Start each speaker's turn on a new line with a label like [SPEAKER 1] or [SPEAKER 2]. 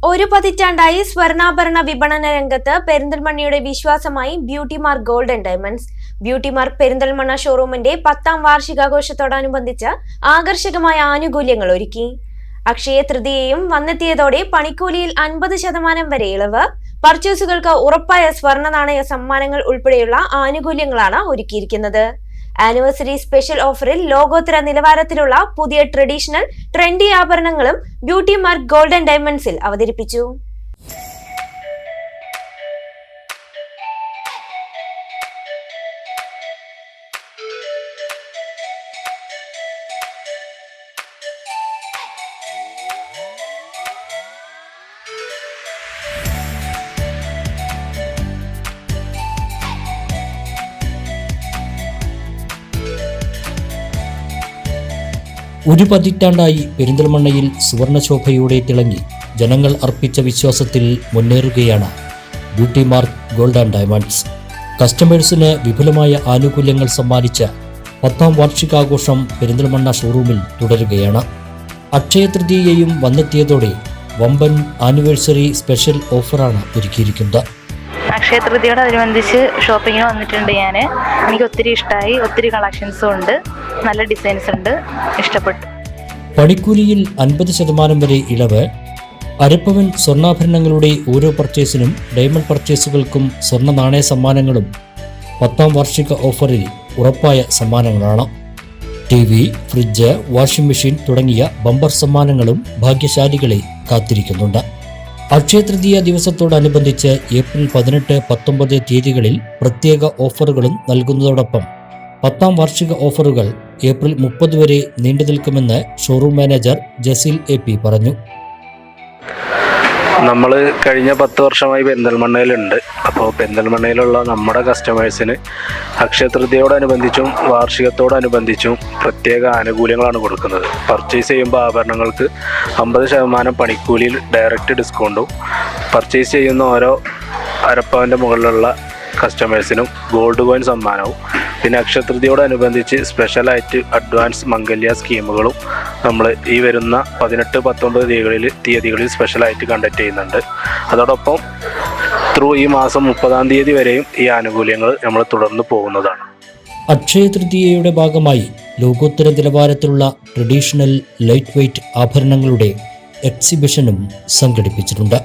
[SPEAKER 1] ഒരു പതിറ്റാണ്ടായി സ്വർണ്ണാഭരണ വിപണന രംഗത്ത് പെരിന്തൽമണ്ണയുടെ വിശ്വാസമായി beauty mark gold and diamonds. Beauty mark Perinthalmanna ഷോറൂമിന്റെ 10ാം വാർഷികാഘോഷത്തോടനുബന്ധിച്ച് ആകർഷകമായ ആനുകൂല്യങ്ങൾ ഒരുക്കി. അക്ഷയ തൃതീയയും വന്നെത്തിയതോടെ പണിക്കൂലിയിൽ 50% വരെ ഇളവ്, പർച്ചേസുകൾക്ക് ഉറപ്പായ സ്വർണ്ണ നാണയ സമ്മാനങ്ങൾ ഉൾപ്പെടെയുള്ള ആനുകൂല്യങ്ങളാണ് ഒരുക്കിയിരിക്കുന്നത്. ആനിവേഴ്സറി സ്പെഷ്യൽ ഓഫറിൽ ലോകോത്തര നിലവാരത്തിലുള്ള പുതിയ ട്രഡീഷണൽ ട്രെൻഡി ആഭരണങ്ങളും ബ്യൂട്ടി മാർക്ക് ഗോൾഡ് ആൻഡ് ഡയമണ്ട്സിൽ അവതരിപ്പിച്ചു.
[SPEAKER 2] ഒരു പതിറ്റാണ്ടായി പെരിന്തൽമണ്ണയിൽ സുവർണശോഭയോടെ തിളങ്ങി ജനങ്ങൾ അർപ്പിച്ച വിശ്വാസത്തിൽ മുന്നേറുകയാണ് beauty mark gold and diamonds. കസ്റ്റമേഴ്സിന് വിപുലമായ ആനുകൂല്യങ്ങൾ സമ്മാനിച്ച 10ാം വാർഷികാഘോഷം പെരിന്തൽമണ്ണ ഷോറൂമിൽ തുടരുകയാണ്. അക്ഷയ തൃതീയയും വന്നെത്തിയതോടെ വമ്പൻ ആനിവേഴ്സറി സ്പെഷ്യൽ ഓഫറാണ് ഒരുക്കിയിരിക്കുന്നത്.
[SPEAKER 3] അക്ഷയ തൃതീയോടനുബന്ധിച്ച് ഷോപ്പിങ്ങിന് വന്നിട്ടുണ്ട്. എനിക്ക് ഒത്തിരി ഇഷ്ടമായി. ഒത്തിരി കളക്ഷൻസും ഉണ്ട്, നല്ല ഡിസൈൻസ് ഉണ്ട്, ഇഷ്ടപ്പെട്ടു.
[SPEAKER 2] പണിക്കൂലിയിൽ 50% വരെ ഇളവ്, അരപ്പവൻ സ്വർണ്ണാഭരണങ്ങളുടെ ഓരോ പർച്ചേസിനും ഡയമണ്ട് പർച്ചേസുകൾക്കും സ്വർണ്ണ നാണയ സമ്മാനങ്ങളും 10ാം വാർഷിക ഓഫറിൽ ഉറപ്പായ സമ്മാനങ്ങളാണ്. TV, ഫ്രിഡ്ജ്, വാഷിംഗ് മെഷീൻ തുടങ്ങിയ ബമ്പർ സമ്മാനങ്ങളും ഭാഗ്യശാലികളെ കാത്തിരിക്കുന്നുണ്ട്. അക്ഷയ തൃതീയ ദിവസത്തോടനുബന്ധിച്ച് ഏപ്രിൽ 18, 19 തീയതികളിൽ പ്രത്യേക ഓഫറുകളും നൽകുന്നതോടൊപ്പം 10ാം വാർഷിക ഓഫറുകൾ ഏപ്രിൽ 30 വരെ നീണ്ടു നിൽക്കുമെന്ന് ഷോറൂം മാനേജർ ജസീൽ AP പറഞ്ഞു.
[SPEAKER 4] നമ്മൾ കഴിഞ്ഞ 10 വർഷമായി പെരിന്തൽമണ്ണയിലുണ്ട്. അപ്പോൾ പെരിന്തൽമണ്ണയിലുള്ള നമ്മുടെ കസ്റ്റമേഴ്സിന് അക്ഷയ തൃതീയോടനുബന്ധിച്ചും വാർഷികത്തോടനുബന്ധിച്ചും പ്രത്യേക ആനുകൂല്യങ്ങളാണ് കൊടുക്കുന്നത്. പർച്ചേസ് ചെയ്യുമ്പോൾ ആഭരണങ്ങൾക്ക് 50% പണിക്കൂലിയിൽ ഡയറക്റ്റ് ഡിസ്കൗണ്ടും, പർച്ചേസ് ചെയ്യുന്ന ഓരോ അരപ്പവൻ്റെ മുകളിലുള്ള കസ്റ്റമേഴ്സിനും ഗോൾഡ് കോയിൻ സമ്മാനവും, പിന്നെ അക്ഷയ തൃതീയോടനുബന്ധിച്ച് സ്പെഷ്യലായിട്ട് അഡ്വാൻസ് മംഗല്യ സ്കീമുകളും നമ്മൾ ഈ വരുന്ന 18, 19 തീയതികളിൽ സ്പെഷ്യലായിട്ട് കണ്ടക്ട് ചെയ്യുന്നുണ്ട്. അതോടൊപ്പം ഈ മാസം 30-ാം തീയതി വരെയും ഈ ആനുകൂല്യങ്ങൾ നമ്മൾ തുടർന്ന് പോകുന്നതാണ്.
[SPEAKER 2] അക്ഷയ തൃതീയയുടെ ഭാഗമായി ലോകോത്തര നിലവാരത്തിലുള്ള ട്രഡീഷണൽ ലൈറ്റ് വെയ്റ്റ് ആഭരണങ്ങളുടെ എക്സിബിഷനും സംഘടിപ്പിച്ചിട്ടുണ്ട്.